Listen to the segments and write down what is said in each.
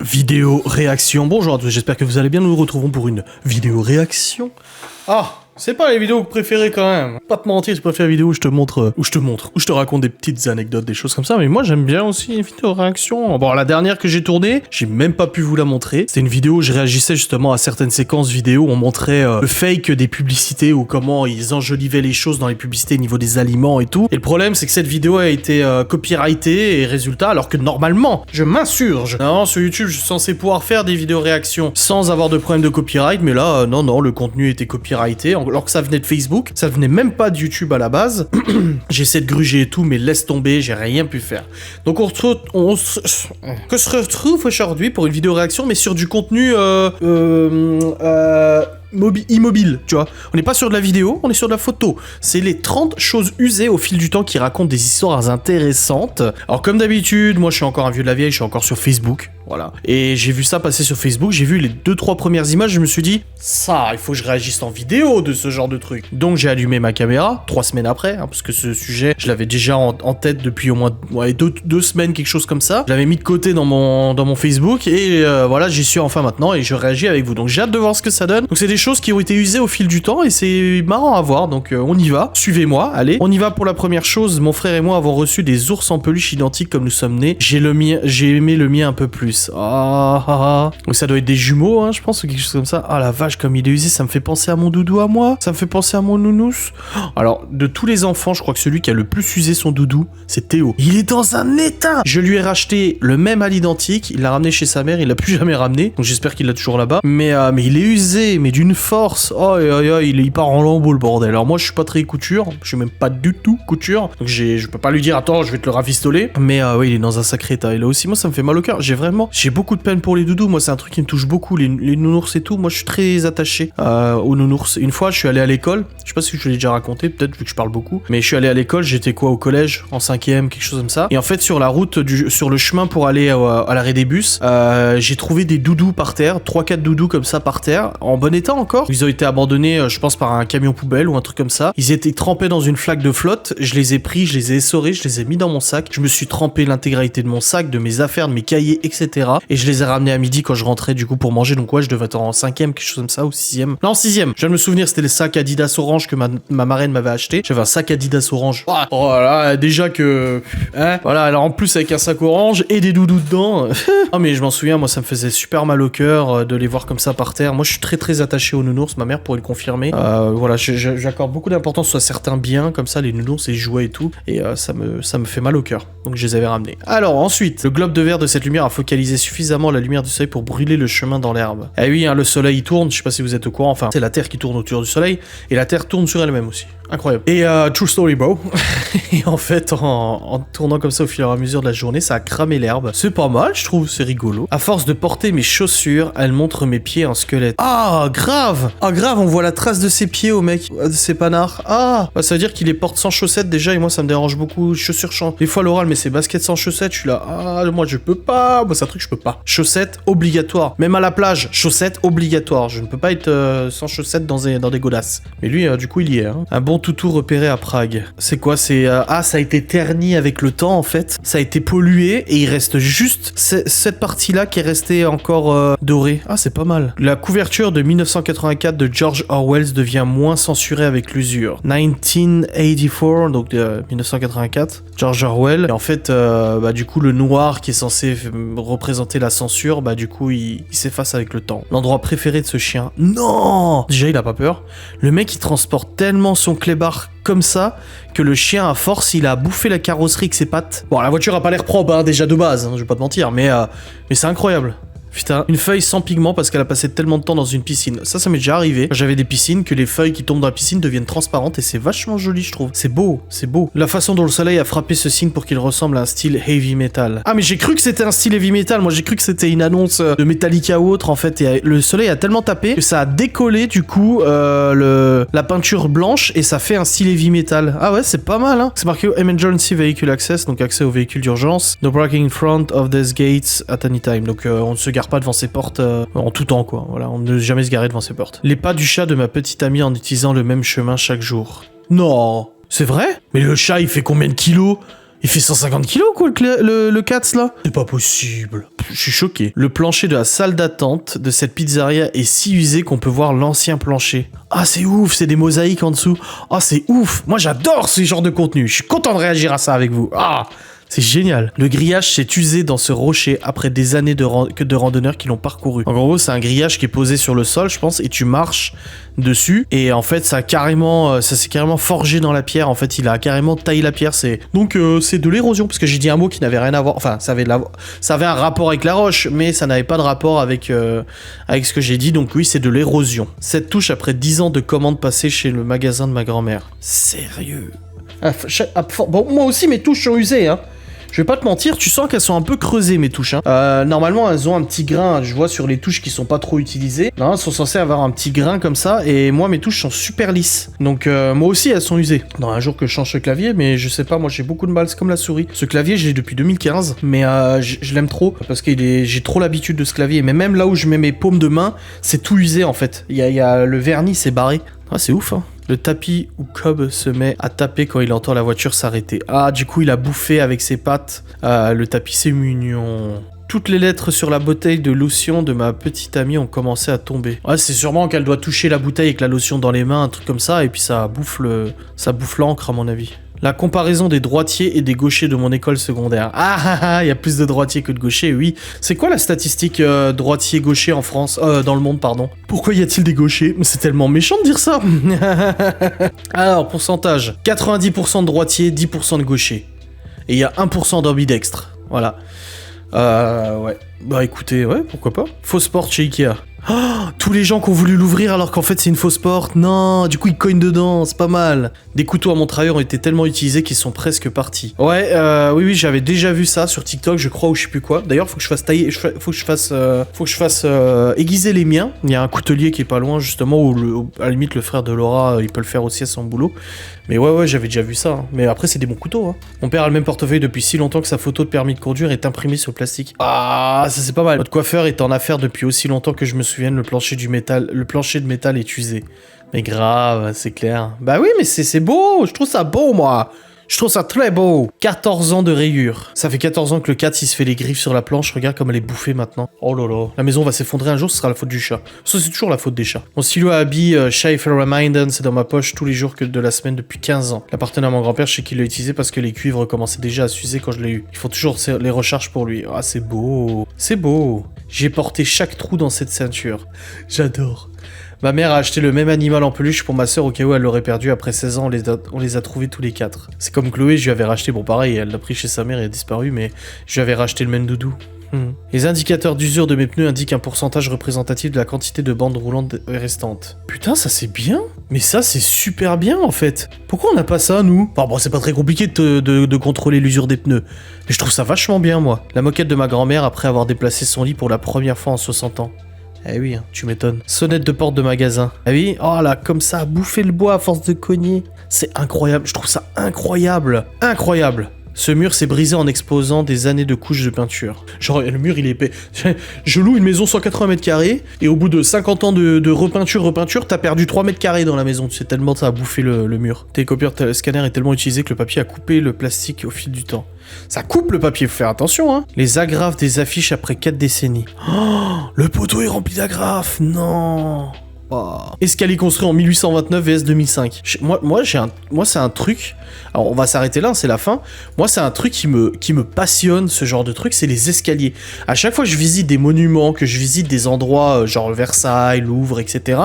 vidéo réaction. Bonjour à tous, j'espère que vous allez bien. Nous nous retrouvons pour une vidéo réaction. Ah, c'est pas les vidéos que vous préférez quand même. Pas te mentir, je préfère les vidéos où je te montre, où je te raconte des petites anecdotes, des choses comme ça. Mais moi, j'aime bien aussi les vidéos réaction. Bon, la dernière que j'ai tournée, j'ai même pas pu vous la montrer. C'était une vidéo où je réagissais justement à certaines séquences vidéo où on montrait le fake des publicités ou comment ils enjolivaient les choses dans les publicités au niveau des aliments et tout. Et le problème, c'est que cette vidéo a été copyrightée et résultat, alors que normalement, je m'insurge. Non, sur YouTube, je suis censé pouvoir faire des vidéos réactions sans avoir de problème de copyright, mais là, non, le contenu était copyrighté. Alors que ça venait de Facebook, ça venait même pas de YouTube à la base. J'essaie de gruger et tout, mais laisse tomber, j'ai rien pu faire. Donc on se retrouve aujourd'hui pour une vidéo réaction, mais sur du contenu immobile, tu vois. On n'est pas sur de la vidéo, on est sur de la photo. C'est les 30 choses usées au fil du temps qui racontent des histoires intéressantes. Alors comme d'habitude, moi je suis encore un vieux de la vieille, je suis encore sur Facebook. Voilà. Et j'ai vu ça passer sur Facebook, j'ai vu les 2-3 premières images, je me suis dit, ça, il faut que je réagisse en vidéo de ce genre de truc. Donc j'ai allumé ma caméra, 3 semaines après, hein, parce que ce sujet, je l'avais déjà en tête depuis au moins 2 semaines, quelque chose comme ça. Je l'avais mis de côté dans mon Facebook, et voilà, j'y suis enfin maintenant, et je réagis avec vous. Donc j'ai hâte de voir ce que ça donne. Donc c'est des choses qui ont été usées au fil du temps, et c'est marrant à voir, donc on y va. Suivez-moi, allez. On y va pour la première chose. Mon frère et moi avons reçu des ours en peluche identiques comme nous sommes nés. J'ai aimé le mien un peu plus. Donc ça doit être des jumeaux, hein, je pense, ou quelque chose comme ça. Ah la vache, comme il est usé, ça me fait penser à mon doudou à moi. Ça me fait penser à mon nounous. Alors, de tous les enfants, je crois que celui qui a le plus usé son doudou, c'est Théo. Il est dans un état. Je lui ai racheté le même à l'identique. Il l'a ramené chez sa mère, il l'a plus jamais ramené. Donc j'espère qu'il l'a toujours là-bas. Mais il est usé, mais d'une force. Oh, il part en lambeaux, le bordel. Alors moi, je suis pas très couture. Je suis même pas du tout couture. Donc je peux pas lui dire, attends, je vais te le rafistoler. Mais oui, il est dans un sacré état. Et là aussi, moi, ça me fait mal au cœur. J'ai beaucoup de peine pour les doudous. Moi, c'est un truc qui me touche beaucoup, les nounours et tout. Moi, je suis très attaché aux nounours. Une fois, je suis allé à l'école. Je sais pas si je l'ai déjà raconté, peut-être, vu que je parle beaucoup. Mais je suis allé à l'école, j'étais au collège, en 5e, quelque chose comme ça. Et en fait, sur la route, sur le chemin pour aller à l'arrêt des bus, j'ai trouvé des doudous par terre, 3-4 doudous comme ça par terre, en bon état encore. Ils ont été abandonnés, je pense, par un camion poubelle ou un truc comme ça. Ils étaient trempés dans une flaque de flotte. Je les ai pris, je les ai essorés, je les ai mis dans mon sac. Je me suis trempé l'intégralité de mon sac, de mes affaires, de mes cahiers, etc. Et je les ai ramenés à midi quand je rentrais du coup pour manger. Donc ouais, je devais être en 5e, quelque chose comme ça, ou 6e. Non, 6e. Je viens de me souvenir, c'était les sacs Adidas orange que ma marraine m'avait acheté. J'avais un sac Adidas orange. Oh là, déjà que... Hein, voilà, alors en plus avec un sac orange et des doudous dedans. Oh mais je m'en souviens, moi ça me faisait super mal au cœur de les voir comme ça par terre. Moi je suis très très attaché aux nounours, ma mère pourrait le confirmer. Voilà, j'accorde beaucoup d'importance à certains biens comme ça, les nounours, les jouets et tout. Et ça me fait mal au cœur. Donc je les avais ramenés. Alors ensuite, le globe de verre de cette lumière a focalisé suffisamment la lumière du soleil pour brûler le chemin dans l'herbe. Eh oui, hein, le soleil tourne, je sais pas si vous êtes au courant, enfin, c'est la Terre qui tourne autour du soleil, et la Terre tourne sur elle-même aussi. Incroyable. Et true story, bro. Et en fait, en tournant comme ça au fur et à mesure de la journée, ça a cramé l'herbe. C'est pas mal, je trouve, c'est rigolo. À force de porter mes chaussures, elles montrent mes pieds en squelette. Ah, grave. Ah, grave, on voit la trace de ses pieds au mec, de ses panards. Ah, bah, ça veut dire qu'il les porte sans chaussettes déjà, et moi, ça me dérange beaucoup. Chaussures des fois, l'oral, mais ses baskets sans chaussettes, je suis là. Ah, moi, je peux pas. Moi, c'est un truc, je peux pas. Chaussettes obligatoire. Même à la plage, chaussettes obligatoire. Je ne peux pas être sans chaussettes dans des godasses. Mais lui, du coup, il y est. Hein. Un bon toutou repéré à Prague. C'est quoi? C'est ça a été terni avec le temps en fait. Ça a été pollué et il reste juste cette partie-là qui est restée encore dorée. Ah, c'est pas mal. La couverture de 1984 de George Orwell devient moins censurée avec l'usure. 1984, donc de 1984, George Orwell. Et en fait, du coup, le noir qui est censé représenter la censure, du coup, il s'efface avec le temps. L'endroit préféré de ce chien. Non! Déjà, il a pas peur. Le mec, il transporte tellement son clébard comme ça que le chien, à force, il a bouffé la carrosserie avec ses pattes. Bon, la voiture a pas l'air propre, hein, déjà de base, hein, je vais pas te mentir, mais c'est incroyable. Putain, une feuille sans pigment parce qu'elle a passé tellement de temps dans une piscine. Ça m'est déjà arrivé. J'avais des piscines que les feuilles qui tombent dans la piscine deviennent transparentes et c'est vachement joli, je trouve. C'est beau, c'est beau. La façon dont le soleil a frappé ce signe pour qu'il ressemble à un style heavy metal. Ah, mais j'ai cru que c'était un style heavy metal. Moi, j'ai cru que c'était une annonce de Metallica ou autre, en fait. Et le soleil a tellement tapé que ça a décollé, du coup, la peinture blanche et ça fait un style heavy metal. Ah ouais, c'est pas mal, hein. C'est marqué Emergency Vehicle Access, donc accès aux véhicules d'urgence. No parking in front of these gates at any time. Donc, on ne se gare pas devant ses portes en tout temps, quoi. Voilà, on ne jamais se garer devant ses portes. Les pas du chat de ma petite amie en utilisant le même chemin chaque jour. Non, c'est vrai? Mais le chat, il fait combien de kilos? Il fait 150 kilos, quoi, le Katz, là? C'est pas possible. Je suis choqué. Le plancher de la salle d'attente de cette pizzeria est si usé qu'on peut voir l'ancien plancher. Ah, c'est ouf, c'est des mosaïques en dessous. Ah, c'est ouf. Moi, j'adore ce genre de contenu. Je suis content de réagir à ça avec vous. Ah, c'est génial. Le grillage s'est usé dans ce rocher après des années de randonneurs qui l'ont parcouru. En gros, c'est un grillage qui est posé sur le sol, je pense, et tu marches dessus. Et en fait, ça s'est carrément forgé dans la pierre. En fait, il a carrément taillé la pierre. Donc, c'est de l'érosion, parce que j'ai dit un mot qui n'avait rien à voir. Enfin, ça avait un rapport avec la roche, mais ça n'avait pas de rapport avec ce que j'ai dit. Donc oui, c'est de l'érosion. Cette touche après 10 ans de commandes passées chez le magasin de ma grand-mère. Sérieux? Bon, moi aussi, mes touches sont usées, hein. Je vais pas te mentir, tu sens qu'elles sont un peu creusées, mes touches. Hein. Normalement, elles ont un petit grain, je vois sur les touches qui sont pas trop utilisées. Non, elles sont censées avoir un petit grain comme ça, et moi, mes touches sont super lisses. Donc, moi aussi, elles sont usées. Non, un jour que je change ce clavier, mais je sais pas, moi, j'ai beaucoup de mal, c'est comme la souris. Ce clavier, je l'ai depuis 2015, mais je l'aime trop, parce que j'ai trop l'habitude de ce clavier. Mais même là où je mets mes paumes de main, c'est tout usé, en fait. Le vernis, c'est barré. Ah, c'est ouf, hein. Le tapis où Cobb se met à taper quand il entend la voiture s'arrêter. Ah, du coup, il a bouffé avec ses pattes. Le tapis, c'est mignon. Toutes les lettres sur la bouteille de lotion de ma petite amie ont commencé à tomber. Ouais, c'est sûrement qu'elle doit toucher la bouteille avec la lotion dans les mains, un truc comme ça, et puis ça bouffe l'encre, à mon avis. La comparaison des droitiers et des gauchers de mon école secondaire. Il y a plus de droitiers que de gauchers, oui. C'est quoi la statistique droitier-gaucher en France dans le monde, pardon. Pourquoi y a-t-il des gauchers? C'est tellement méchant de dire ça. Alors, pourcentage. 90% de droitiers, 10% de gauchers. Et il y a 1% d'ambidextres. Voilà. Ouais. Bah écoutez, ouais, pourquoi pas. Fausse porte chez Ikea. Oh, tous les gens qui ont voulu l'ouvrir alors qu'en fait c'est une fausse porte. Non, du coup ils cognent dedans, c'est pas mal. Des couteaux à mon travail ont été tellement utilisés qu'ils sont presque partis. Ouais, oui, j'avais déjà vu ça sur TikTok, je crois, ou je sais plus quoi. D'ailleurs, faut que je fasse tailler, faut que je fasse aiguiser les miens. Il y a un coutelier qui est pas loin justement où à la limite le frère de Laura, il peut le faire aussi à son boulot. Mais ouais, j'avais déjà vu ça. Hein. Mais après c'est des bons couteaux. Hein. Mon père a le même portefeuille depuis si longtemps que sa photo de permis de conduire est imprimée sur le plastique. Ah, ça c'est pas mal. Notre coiffeur est en affaire depuis aussi longtemps que je me souviens. Le plancher de métal est usé. Mais grave, c'est clair. Bah oui, mais c'est beau. Je trouve ça beau, moi. Je trouve ça très beau. 14 ans de rayures. Ça fait 14 ans que le 4 il se fait les griffes sur la planche. Regarde comme elle est bouffée maintenant. Oh là là. La maison va s'effondrer un jour, ce sera la faute du chat. Ça, c'est toujours la faute des chats. Mon stylo à habit Schaefer Remindon, c'est dans ma poche tous les jours de la semaine depuis 15 ans. L'appartenait à mon grand-père, je sais qu'il l'a utilisé parce que les cuivres commençaient déjà à s'user quand je l'ai eu. Il faut toujours les recharges pour lui. Ah, c'est beau. C'est beau. J'ai porté chaque trou dans cette ceinture. J'adore. Ma mère a acheté le même animal en peluche pour ma sœur au cas où elle l'aurait perdu. Après 16 ans, on les a trouvés tous les 4. C'est comme Chloé, je lui avais racheté, bon pareil, elle l'a pris chez sa mère et a disparu, mais je lui avais racheté le même doudou. Les indicateurs d'usure de mes pneus indiquent un pourcentage représentatif de la quantité de bandes roulantes restantes. Putain, ça c'est bien. Mais ça c'est super bien en fait. Pourquoi on n'a pas ça nous? Enfin bon, c'est pas très compliqué de contrôler l'usure des pneus. Mais je trouve ça vachement bien moi. La moquette de ma grand-mère après avoir déplacé son lit pour la première fois en 60 ans. Eh oui, hein, tu m'étonnes. Sonnette de porte de magasin. Ah oui, oh là, comme ça, bouffer le bois à force de cogner. C'est incroyable, je trouve ça incroyable. Incroyable. Ce mur s'est brisé en exposant des années de couches de peinture. Genre, le mur, il est épais. Je loue une maison 180 mètres carrés, et au bout de 50 ans de repeinture, t'as perdu 3 mètres carrés dans la maison. Tu sais, tellement ça a bouffé le mur. Télécopieur scanner est tellement utilisé que le papier a coupé le plastique au fil du temps. Ça coupe le papier, faut faire attention, hein. Les agrafes des affiches après 4 décennies. Oh, le poteau est rempli d'agrafes, non. Oh. Escalier construit en 1829 vs 2005. Moi, c'est un truc. Alors, on va s'arrêter là, c'est la fin. Moi, c'est un truc qui me passionne, ce genre de truc, c'est les escaliers. À chaque fois que je visite des monuments, que je visite des endroits genre Versailles, Louvre, etc.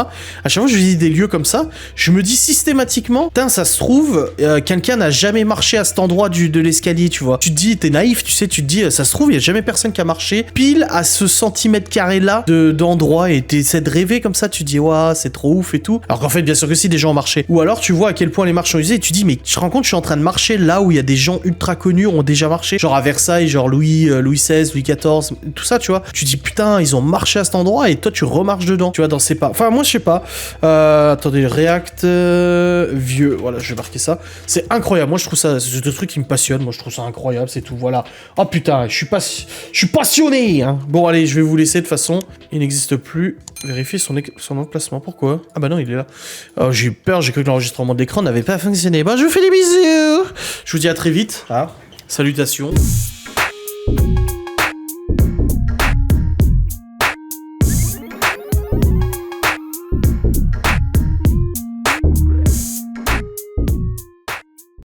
À chaque fois que je visite des lieux comme ça, je me dis systématiquement, putain, ça se trouve, quelqu'un n'a jamais marché à cet endroit de l'escalier, tu vois. Tu te dis, t'es naïf, tu sais, tu te dis, ça se trouve, il y a jamais personne qui a marché pile à ce centimètre carré là d'endroit et t'essaies de rêver comme ça, tu te dis, ouais, c'est trop ouf et tout. Alors qu'en fait, bien sûr que si, des gens ont marché. Ou alors, tu vois à quel point les marches sont usées et tu te dis, mais je te rends compte, je suis en train de marcher là où il y a des gens ultra connus ont déjà marché. Genre à Versailles, genre Louis XVI, Louis XIV, tout ça, tu vois. Tu te dis, putain, ils ont marché à cet endroit et toi, tu remarches dedans. Tu vois, dans ces pas. Enfin, moi, je sais pas. Attendez, React vieux. Voilà, je vais marquer ça. C'est incroyable. Moi, je trouve ça, c'est des trucs qui me passionnent. Moi, je trouve ça incroyable, c'est tout. Voilà. Oh putain, je suis passionné, hein. Bon, allez, je vais vous laisser de toute façon. Il n'existe plus. Vérifier son emplacement. Pourquoi? Ah bah non, il est là. Oh, j'ai eu peur, j'ai cru que l'enregistrement d'écran n'avait pas fonctionné. Bon, je vous fais des bisous. Je vous dis à très vite. Ah. Salutations.